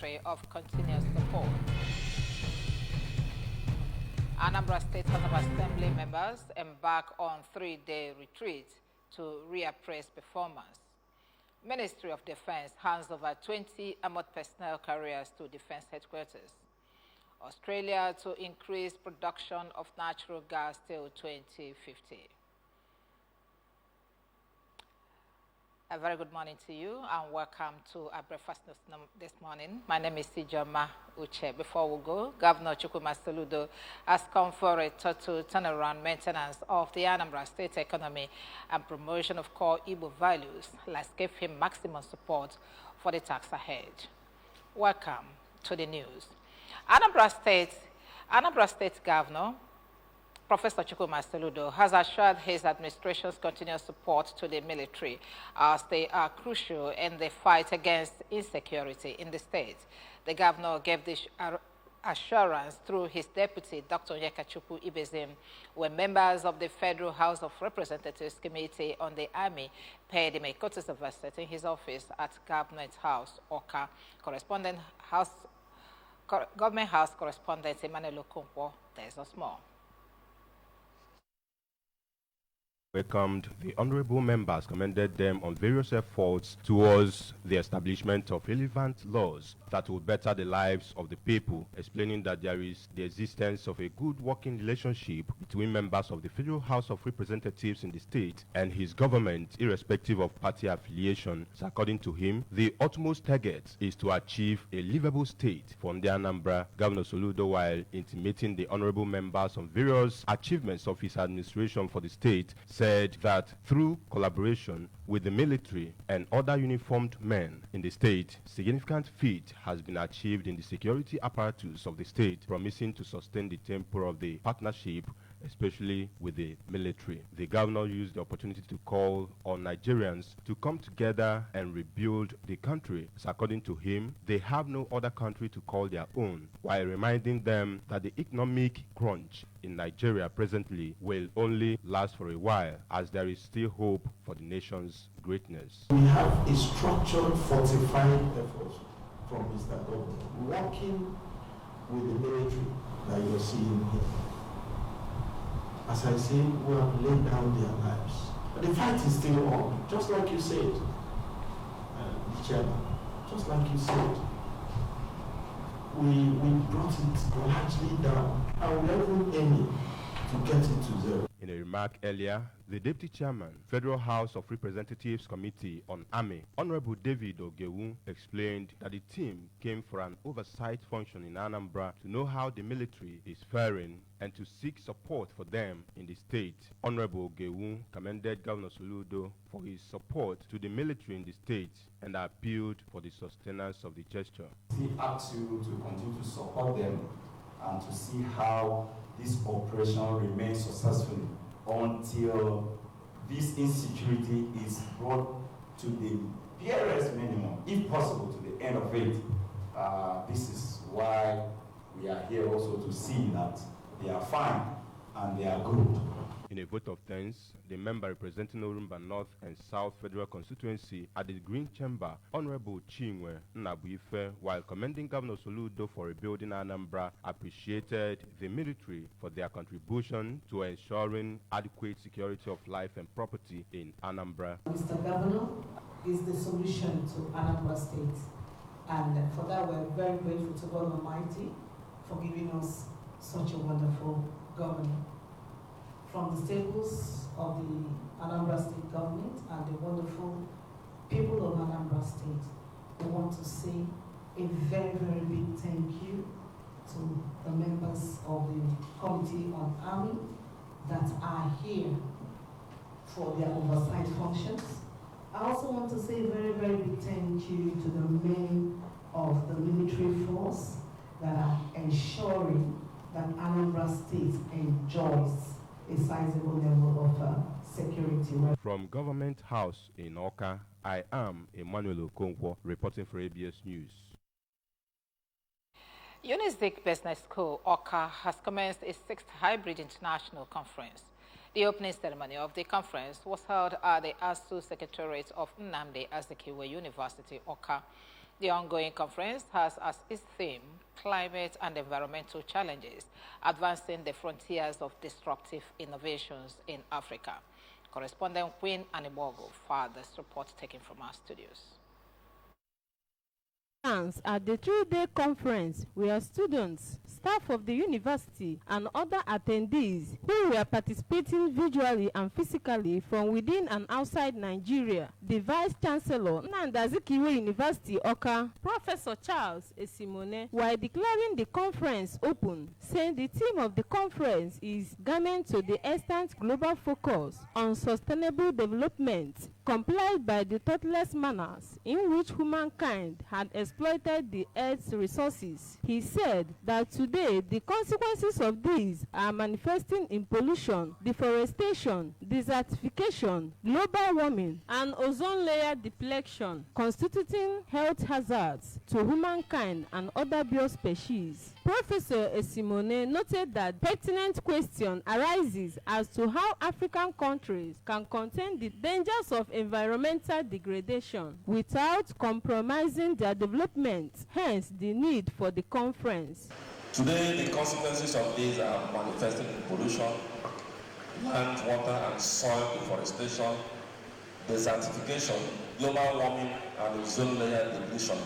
military of continuous support. Anambra State House of Assembly members embark on 3-day retreat to reappraise performance. Ministry of Defense hands over 20 armored personnel carriers to Defense Headquarters. Australia to increase production of natural gas till 2050. A very good morning to you and welcome to our breakfast this morning. My name is Sijoma Uche. Before we go, Governor Chukwuma Soludo has come for a total turnaround maintenance of the Anambra State economy and promotion of core Igbo values. Let's give him maximum support for the task ahead. Welcome to the news. Anambra State Governor Professor Chukwuma Soludo has assured his administration's continuous support to the military as they are crucial in the fight against insecurity in the state. The governor gave this assurance through his deputy, Dr. Onyekachukwu Ibezim, when members of the Federal House of Representatives Committee on the Army paid him a courtesy visit in his office at Government House, Oka. Government House correspondent Emmanuel Okonkwo tells us more. Welcomed the honorable members, commended them on various efforts towards the establishment of relevant laws that will better the lives of the people, explaining that there is the existence of a good working relationship between members of the Federal House of Representatives in the state and his government, irrespective of party affiliation. So according to him, the utmost target is to achieve a livable state for the Anambra. Governor Soludo, while intimating the honorable members on various achievements of his administration for the state, said that through collaboration with the military and other uniformed men in the state, significant feat has been achieved in the security apparatus of the state, promising to sustain the tempo of the partnership, especially with the military. The governor used the opportunity to call on Nigerians to come together and rebuild the country. So according to him, they have no other country to call their own, while reminding them that the economic crunch in Nigeria presently will only last for a while, as there is still hope for the nation's greatness. We have a structured, fortified effort from Mr. Governor, working with the military that you're seeing here. As I say, we have laid down their lives. But the fight is still on, just like you said, the chairman, just like you said. We brought it largely down, and we're even aiming to get it to zero. In a remark earlier, the Deputy Chairman, Federal House of Representatives Committee on Army, Honorable David Ogewu, explained that the team came for an oversight function in Anambra to know how the military is faring and to seek support for them in the state. Honorable Ogewu commended Governor Soludo for his support to the military in the state and appealed for the sustenance of the gesture. He asks you to continue to support them and to see how this operation remains successful until this insecurity is brought to the barest minimum, if possible, to the end of it. This is why we are here also to see that they are fine and they are good. In a vote of thanks, the member representing Orumba North and South Federal Constituency at the Green Chamber, Honorable Chinwe Nnabuife, while commending Governor Soludo for rebuilding Anambra, appreciated the military for their contribution to ensuring adequate security of life and property in Anambra. Mr. Governor is the solution to Anambra State, and for that we're very grateful to God Almighty for giving us such a wonderful governor. From the staples of the Anambra State government and the wonderful people of Anambra State, we want to say a very, very big thank you to the members of the Committee on Army that are here for their oversight functions. I also want to say a very, very big thank you to the men of the military force that are ensuring that Anambra State enjoys a sizable level of security. From Government House in Oka, I am Emmanuel Okonkwo, reporting for ABS News. Unizik Business School, Oka, has commenced its 6th Hybrid International Conference. The opening ceremony of the conference was held at the ASU Secretariat of Nnamdi Azikiwe University, Awka. The ongoing conference has as its theme climate and environmental challenges, advancing the frontiers of disruptive innovations in Africa. Correspondent Queen Anibogo for this report taken from our studios. At the 3-day conference were students, staff of the university, and other attendees who were participating visually and physically from within and outside Nigeria. The Vice Chancellor, Nnamdi Azikiwe University, Awka, Professor Charles Esimone, while declaring the conference open, saying the theme of the conference is Garment to the Extant Global Focus on Sustainable Development, complied by the thoughtless manners in which humankind had exploited the Earth's resources. He said that today the consequences of these are manifesting in pollution, deforestation, desertification, global warming, and ozone layer depletion, constituting health hazards to humankind and other biospecies. Professor Esimone noted that pertinent question arises as to how African countries can contain the dangers of environmental degradation without compromising their development, hence the need for the conference. Today, the consequences of these are manifesting in pollution, land, water, and soil deforestation, desertification, global warming, and ozone layer depletion.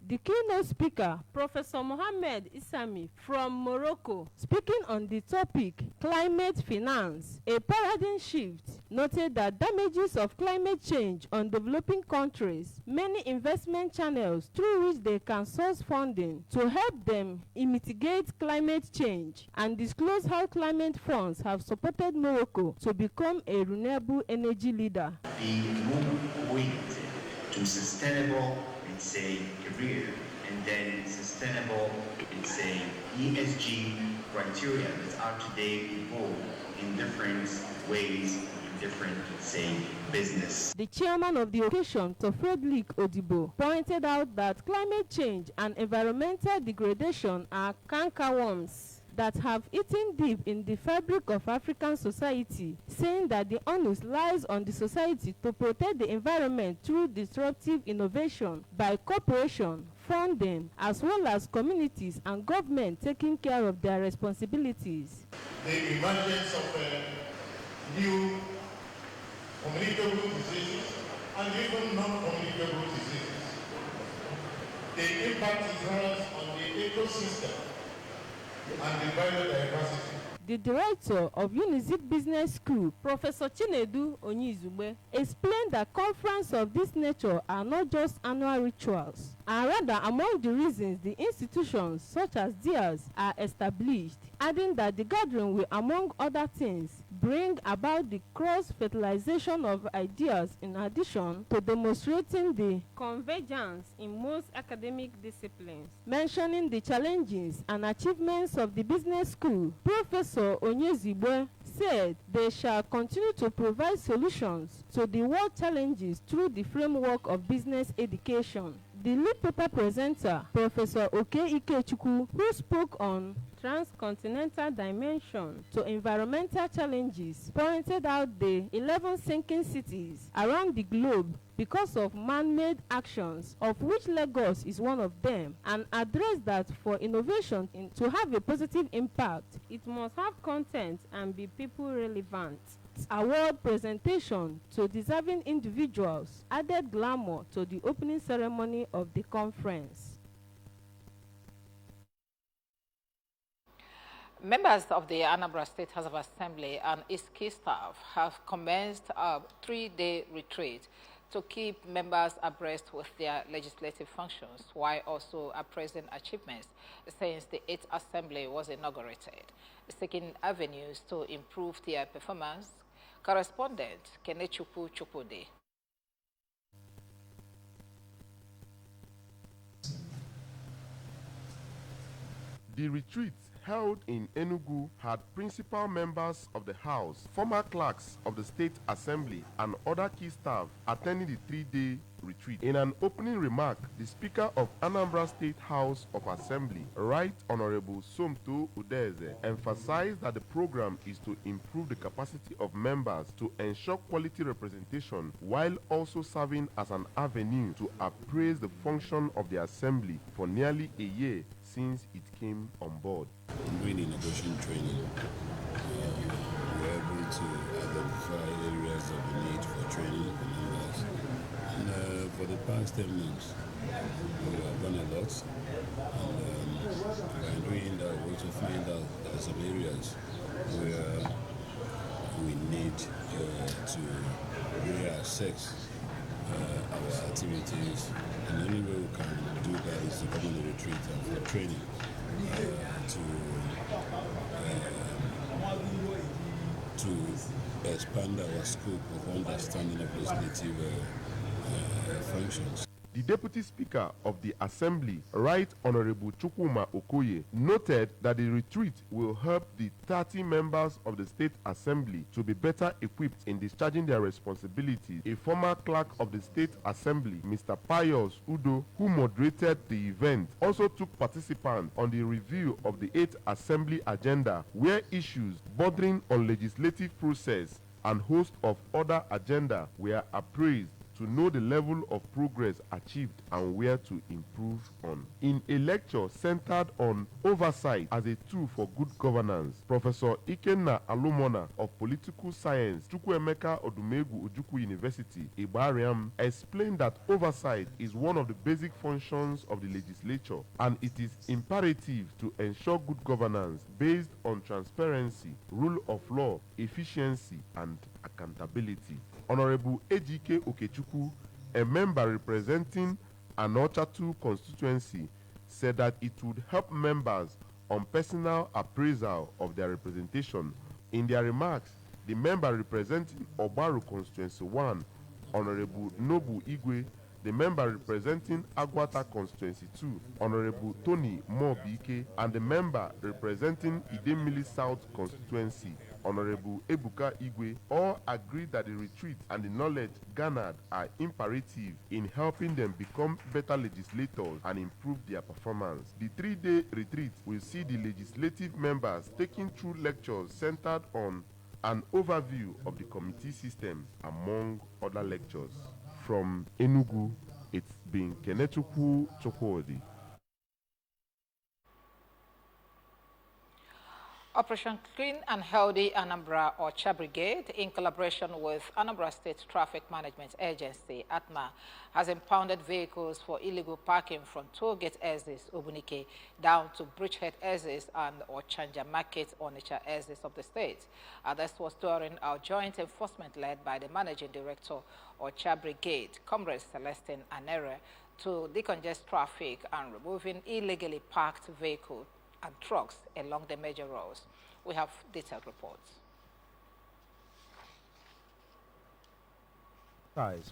The keynote speaker, Professor Mohamed Isami from Morocco, speaking on the topic Climate Finance, a paradigm shift, noted that damages of climate change on developing countries, many investment channels through which they can source funding to help them mitigate climate change, and disclose how climate funds have supported Morocco to become a renewable energy leader. The move point to sustainable, it's a career, and then sustainable, it's a ESG criteria that are today evolved in different ways, in different, say, business. The chairman of the occasion, Tofredlik Odibo, pointed out that climate change and environmental degradation are cankerworms that have eaten deep in the fabric of African society, saying that the onus lies on the society to protect the environment through disruptive innovation by cooperation, funding, as well as communities and government taking care of their responsibilities. The emergence of new communicable diseases and even non-communicable diseases. The impact it has on the ecosystem and the biodiversity. The director of UNIZIK Business School, Professor Chinedu Onyizugbe, explained that conferences of this nature are not just annual rituals, and rather among the reasons the institutions such as theirs are established, adding that the gathering will, among other things, bring about the cross-fertilization of ideas in addition to demonstrating the convergence in most academic disciplines. Mentioning the challenges and achievements of the business school, Professor Onyezigbo said they shall continue to provide solutions to the world challenges through the framework of business education. The lead paper presenter, Professor Oke Ikechukwu, who spoke on transcontinental dimension to environmental challenges, pointed out the 11 sinking cities around the globe because of man-made actions, of which Lagos is one of them, and addressed that for innovation to have a positive impact, it must have content and be people relevant. Award presentation to deserving individuals added glamour to the opening ceremony of the conference. Members of the Anambra State House of Assembly and its key staff have commenced a 3-day retreat to keep members abreast with their legislative functions, while also appraising achievements since the 8th Assembly was inaugurated, seeking avenues to improve their performance. Correspondent Kenechukwu Chukwude. The retreat held in Enugu had principal members of the House, former clerks of the State Assembly, and other key staff attending the three-day retreat. In an opening remark, the Speaker of Anambra State House of Assembly, Right Honorable Somto Udeze, emphasized that the program is to improve the capacity of members to ensure quality representation while also serving as an avenue to appraise the function of the Assembly for nearly a year since it came on board. During the negotiation training, we were able to identify areas of the need for training for members. And for the past 10 months, we have done a lot. And by doing that, we also find out there are some areas where we need to reassess our activities. And the only way we can do that is to come on the retreat and for training to expand our scope of understanding of legislative functions. The Deputy Speaker of the Assembly, Right Honorable Chukwuma Okoye, noted that the retreat will help the 30 members of the State Assembly to be better equipped in discharging their responsibilities. A former clerk of the State Assembly, Mr. Pius Udo, who moderated the event, also took participants on the review of the 8th Assembly agenda, where issues bordering on legislative process and host of other agenda were appraised to know the level of progress achieved and where to improve on. In a lecture centered on oversight as a tool for good governance, Professor Ikenna Alumona of Political Science, Chukwuemeka Odumegu Ojukwu University, Igbariam, explained that oversight is one of the basic functions of the legislature, and it is imperative to ensure good governance based on transparency, rule of law, efficiency, and accountability. Honorable Ejike Okechukwu, a member representing Anochatu constituency, said that it would help members on personal appraisal of their representation. In their remarks, the member representing Obaru constituency 1, Honorable Nobu Igwe, the member representing Agwata constituency 2, Honorable Tony Mobike, and the member representing Idemili South constituency, Honorable Ebuka Igwe, all agreed that the retreat and the knowledge garnered are imperative in helping them become better legislators and improve their performance. The three-day retreat will see the legislative members taking through lectures centered on an overview of the committee system, among other lectures. From Enugu, it's been Kenechukwu Chokwodi. Operation Clean and Healthy Anambra Orcha Brigade, in collaboration with Anambra State Traffic Management Agency, ATMA, has impounded vehicles for illegal parking from tollgate exits Obunike down to Bridgehead exits and Ochanja Market Onitsha exits of the state. This was during our joint enforcement led by the Managing Director Orcha Brigade, Comrade Celestine Anere, to decongest traffic and removing illegally parked vehicles and trucks along the major roads. We have detailed reports.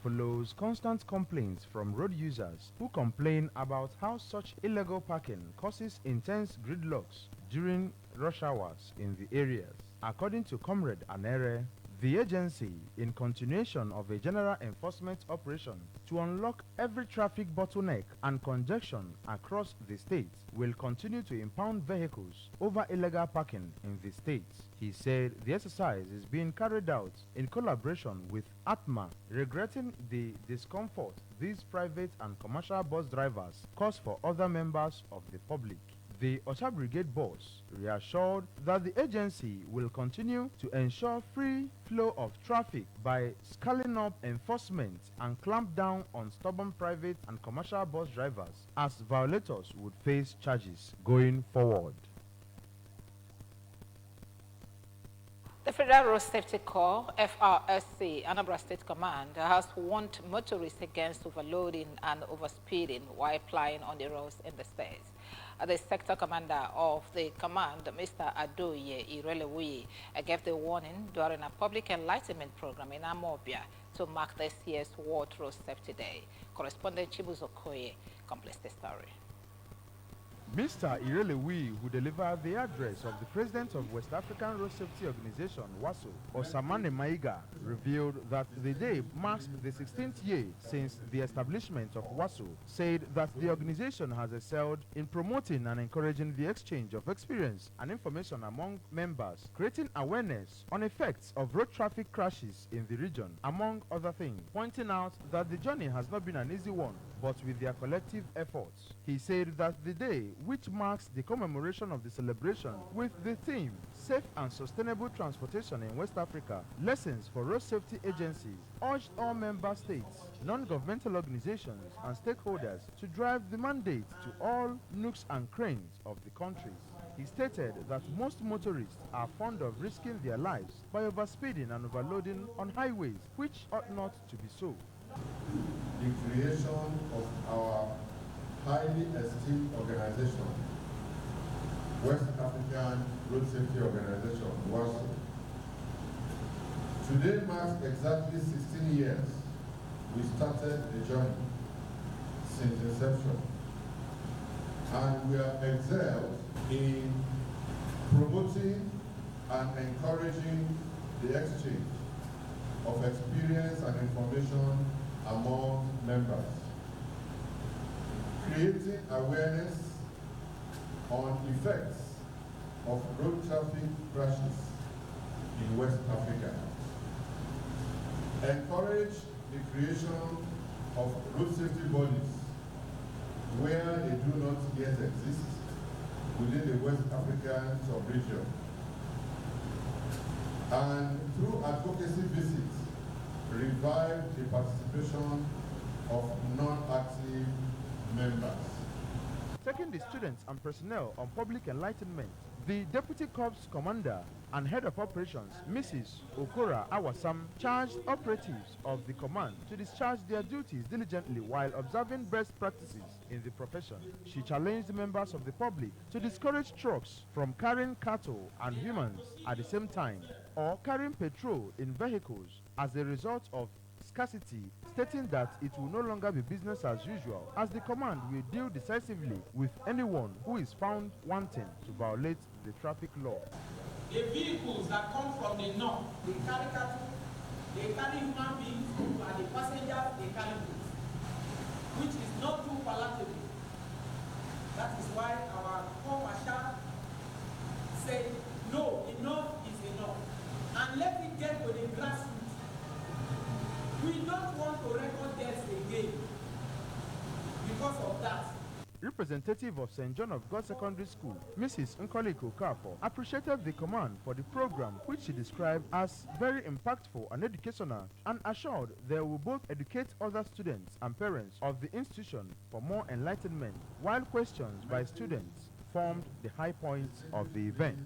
Follows constant complaints from road users who complain about how such illegal parking causes intense gridlocks during rush hours in the areas. According to Comrade Anere, the agency, in continuation of a general enforcement operation to unlock every traffic bottleneck and congestion across the state, will continue to impound vehicles over illegal parking in the state. He said the exercise is being carried out in collaboration with ATMA, regretting the discomfort these private and commercial bus drivers cause for other members of the public. The Orcha Brigade boss reassured that the agency will continue to ensure free flow of traffic by scaling up enforcement and clamp down on stubborn private and commercial bus drivers, as violators would face charges going forward. The Federal Road Safety Corps, FRSC, Anambra State Command, has warned motorists against overloading and overspeeding while plying on the roads in the state. The sector commander of the command, Mr. Adoye Irelewuyi, gave the warning during a public enlightenment program in Abia to mark this year's World Road Safety Day. Correspondent Chibuzo Koye completes the story. Mr. Irelewi, who delivered the address of the president of West African Road Safety Organization, WASO, Osamane Maiga, revealed that the day marks the 16th year since the establishment of WASO, said that the organization has excelled in promoting and encouraging the exchange of experience and information among members, creating awareness on effects of road traffic crashes in the region, among other things, pointing out that the journey has not been an easy one, but with their collective efforts. He said that the day, which marks the commemoration of the celebration with the theme Safe and Sustainable Transportation in West Africa, Lessons for Road Safety Agencies, urged all member states, non-governmental organizations and stakeholders to drive the mandate to all nooks and crannies of the country. He stated that most motorists are fond of risking their lives by overspeeding and overloading on highways, which ought not to be so. The creation of our highly esteemed organization, West African Road Safety Organization, WASO. Today marks exactly 16 years we started the journey since inception, and we have excelled in promoting and encouraging the exchange of experience and information among members, creating awareness on effects of road traffic crashes in West Africa, encourage the creation of road safety bodies where they do not yet exist within the West African sub-region, and through advocacy visits, revive the participation of non-active members. Taking the students and personnel on public enlightenment, the Deputy Corps Commander and Head of Operations, Mrs. Okora Awasam, charged operatives of the command to discharge their duties diligently while observing best practices in the profession. She challenged members of the public to discourage trucks from carrying cattle and humans at the same time, or carrying petrol in vehicles as a result of scarcity, stating that it will no longer be business as usual, as the command will deal decisively with anyone who is found wanting to violate the traffic law. The vehicles that come from the north, they carry cattle, they carry human beings, and the passengers, they carry goods, which is not too palatable. That is why our Corps Marshal said, no, enough is enough, and let it get to the grassroots. We don't want to record deaths again because of that. Representative of St. John of God Secondary School, Mrs. Nkoliko Kafo, appreciated the command for the program, which she described as very impactful and educational, and assured they will both educate other students and parents of the institution for more enlightenment, while questions by students formed the high points of the event.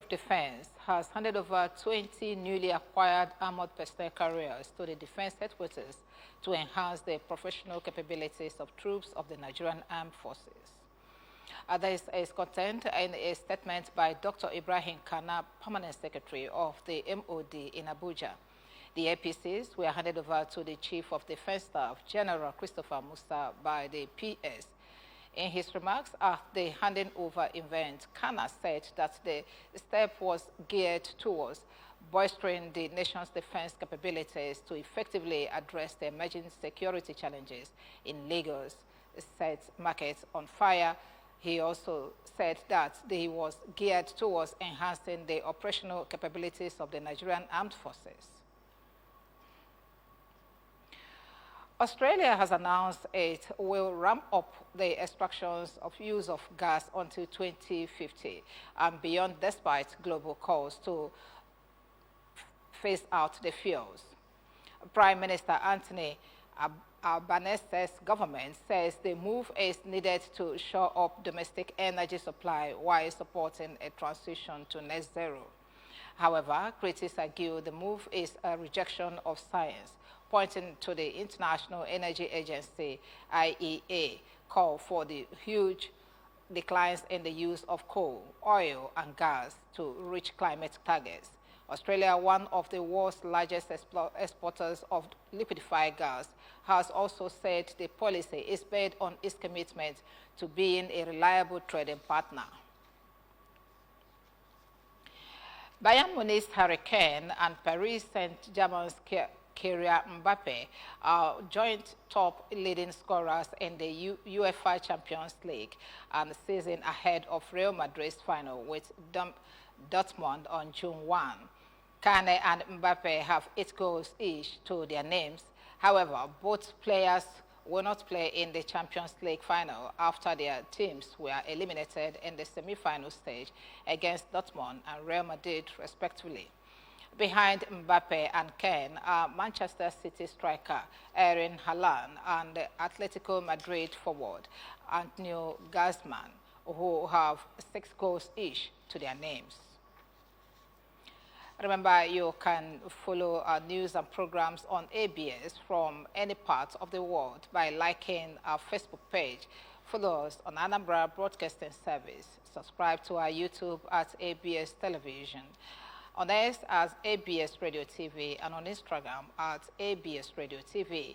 Defense has handed over 20 newly acquired armored personnel carriers to the defense headquarters to enhance the professional capabilities of troops of the Nigerian Armed Forces. This is contained in a statement by Dr. Ibrahim Kana, Permanent Secretary of the MOD in Abuja. The APCs were handed over to the Chief of Defense Staff, General Christopher Musa, by the PS. In his remarks at the handing over event, Kana said that the step was geared towards bolstering the nation's defense capabilities to effectively address the emerging security challenges in Lagos, set markets on fire. He also said that he was geared towards enhancing the operational capabilities of the Nigerian Armed Forces. Australia has announced it will ramp up the extractions of use of gas until 2050 and beyond, despite global calls to phase out the fuels. Prime Minister Anthony Albanese's government says the move is needed to shore up domestic energy supply while supporting a transition to net zero. However, critics argue the move is a rejection of science, pointing to the International Energy Agency, IEA, call for the huge declines in the use of coal, oil, and gas to reach climate targets. Australia, one of the world's largest exporters of liquefied gas, has also said the policy is based on its commitment to being a reliable trading partner. Bayern Munich's Harry Kane and Paris Saint-Germain's Kylian Mbappe are joint top leading scorers in the UEFA Champions League and season ahead of Real Madrid's final with Dortmund on June 1. Kane and Mbappe have 8 goals each to their names. However, both players will not play in the Champions League final after their teams were eliminated in the semi-final stage against Dortmund and Real Madrid, respectively. Behind Mbappe and Kane are Manchester City striker Erling Haaland and Atletico Madrid forward Antonio Griezmann, who have 6 goals each to their names. Remember, you can follow our news and programs on ABS from any part of the world by liking our Facebook page. Follow us on Anambra Broadcasting Service. Subscribe to our YouTube at ABS Television. On X as ABS Radio TV and on Instagram at ABS Radio TV.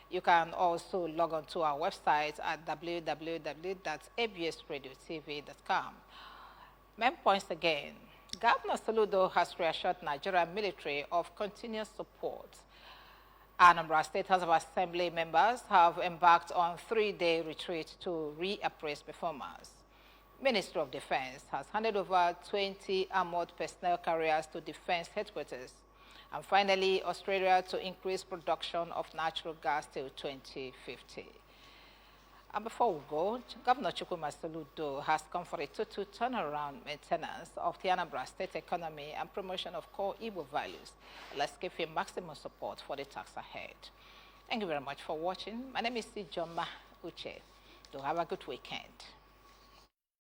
You can also log on to our website at www.absradiotv.com. Main points again. Governor Soludo has reassured Nigerian military of continuous support. Anambra State House of Assembly members have embarked on 3-day retreat to reappraise performance. Ministry of Defense has handed over 20 armored personnel carriers to Defense Headquarters. And finally, Australia to increase production of natural gas till 2050. And before we go, Governor Chukwuma Soludo has come for a total turnaround maintenance of the Anambra State economy and promotion of core Igbo values. Let's give him maximum support for the task ahead. Thank you very much for watching. My name is Sijoma Uche. Do have a good weekend.